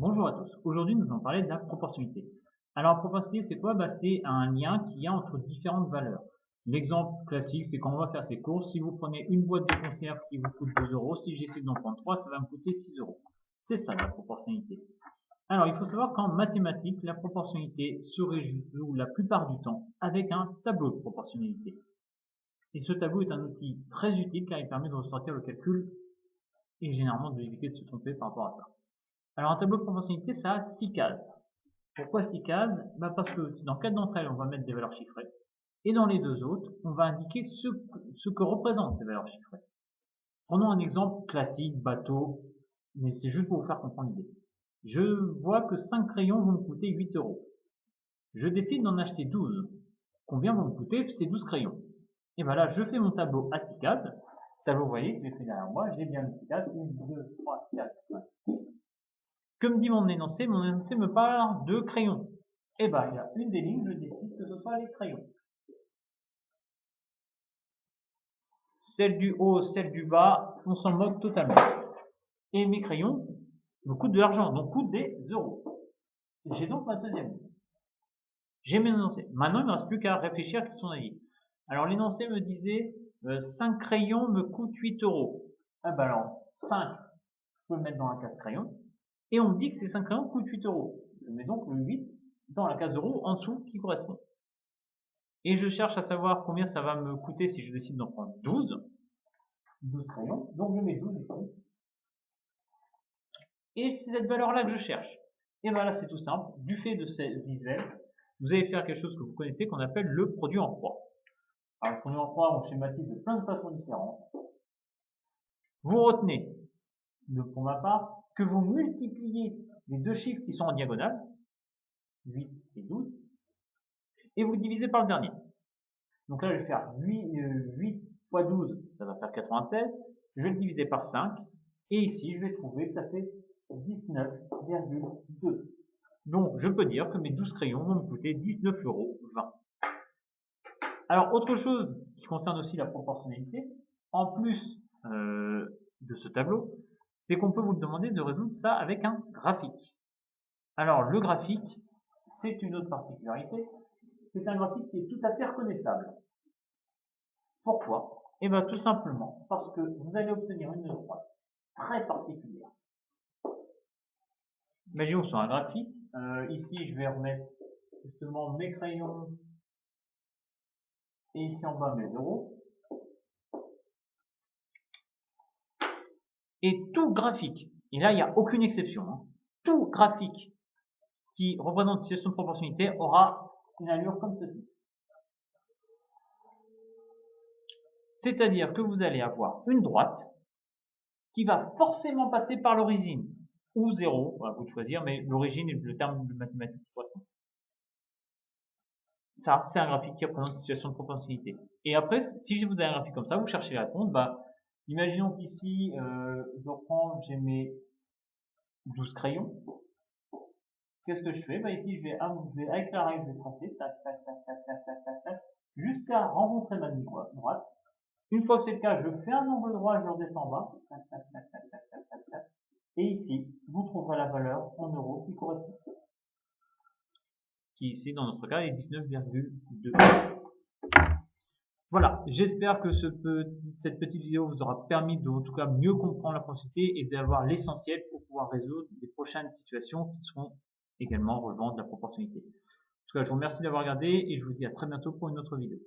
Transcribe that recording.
Bonjour à tous. Aujourd'hui, nous allons parler de la proportionnalité. Alors, la proportionnalité, c'est quoi? C'est un lien qu'il y a entre différentes valeurs. L'exemple classique, c'est quand on va faire ses courses. Si vous prenez une boîte de conserve qui vous coûte 2 euros, si j'essaie d'en prendre 3, ça va me coûter 6 euros. C'est ça la proportionnalité. Alors, il faut savoir qu'en mathématiques, la proportionnalité se résout la plupart du temps avec un tableau de proportionnalité. Et ce tableau est un outil très utile car il permet de ressortir le calcul et généralement d'éviter de se tromper par rapport à ça. Alors un tableau de proportionnalité, ça a 6 cases. Pourquoi 6 cases? Parce que dans 4 d'entre elles, on va mettre des valeurs chiffrées. Et dans les deux autres, on va indiquer ce que représentent ces valeurs chiffrées. Prenons un exemple classique, bateau, mais c'est juste pour vous faire comprendre l'idée. Je vois que 5 crayons vont me coûter 8 euros. Je décide d'en acheter 12. Combien vont me coûter ces 12 crayons? Et bien là, je fais mon tableau à 6 cases. Tableau, vous voyez, je l'ai fait derrière moi, j'ai bien mis 6 cases. 1, 2, 3, 4, 5, 6. Que me dit mon énoncé? Mon énoncé me parle de crayons. Eh ben, il y a une des lignes, je décide que ce soit les crayons. Celle du haut, celle du bas, on s'en moque totalement. Et mes crayons me coûtent de l'argent, donc coûtent des euros. J'ai donc ma deuxième ligne. J'ai mes énoncés. Maintenant, il ne me reste plus qu'à réfléchir à son avis. Alors, l'énoncé me disait 5 crayons me coûtent 8 euros. Ah ben alors, 5, je peux le mettre dans la case crayon. Et on me dit que ces 5 crayons coûtent 8 euros. Je mets donc le 8 dans la case euros en dessous qui correspond. Et je cherche à savoir combien ça va me coûter si je décide d'en prendre 12. 12 crayons. Donc je mets 12 ici. Et c'est cette valeur-là que je cherche. Et bien là, c'est tout simple. Du fait de ce visuel, vous allez faire quelque chose que vous connaissez qu'on appelle le produit en croix. Alors, le produit en croix, on schématise de plein de façons différentes. Vous retenez, pour ma part, que vous multipliez les deux chiffres qui sont en diagonale, 8 et 12, et vous divisez par le dernier. Donc là, je vais faire 8 fois 12, ça va faire 96. Je vais le diviser par 5. Et ici, je vais trouver que ça fait 19,2. Donc, je peux dire que mes 12 crayons vont me coûter 19,20 euros. Alors, autre chose qui concerne aussi la proportionnalité, en plus de ce tableau, c'est qu'on peut vous demander de résoudre ça avec un graphique. Alors, le graphique, c'est une autre particularité. C'est un graphique qui est tout à fait reconnaissable. Pourquoi? Eh bien, tout simplement parce que vous allez obtenir une droite très particulière. Imaginons sur un graphique. Ici, je vais remettre justement mes crayons et ici en bas mes euros. Et tout graphique, et là il n'y a aucune exception, tout graphique qui représente une situation de proportionnalité aura une allure comme ceci. C'est-à-dire que vous allez avoir une droite qui va forcément passer par l'origine ou 0, à vous de choisir, mais l'origine est le terme de mathématiques. Ça, c'est un graphique qui représente une situation de proportionnalité. Et après, si vous avez un graphique comme ça, vous cherchez la réponse, imaginons qu'ici, je reprends, j'ai mes 12 crayons. Qu'est-ce que je fais? Ici, je vais avec la règle, je vais tracer, tac, tac, tac, tac, tac, tac, tac, tac, jusqu'à rencontrer ma ligne droite. Une fois que c'est le cas, je fais un angle droit, je redescends en bas, tac, tac, tac, tac, tac, tac, tac, tac. Et ici, vous trouverez la valeur en euros qui correspond. Qui ici, dans notre cas, est 19,2. Voilà, j'espère que cette petite vidéo vous aura permis de, en tout cas, mieux comprendre la proportionnalité et d'avoir l'essentiel pour pouvoir résoudre les prochaines situations qui seront également relevant de la proportionnalité. En tout cas, je vous remercie d'avoir regardé et je vous dis à très bientôt pour une autre vidéo.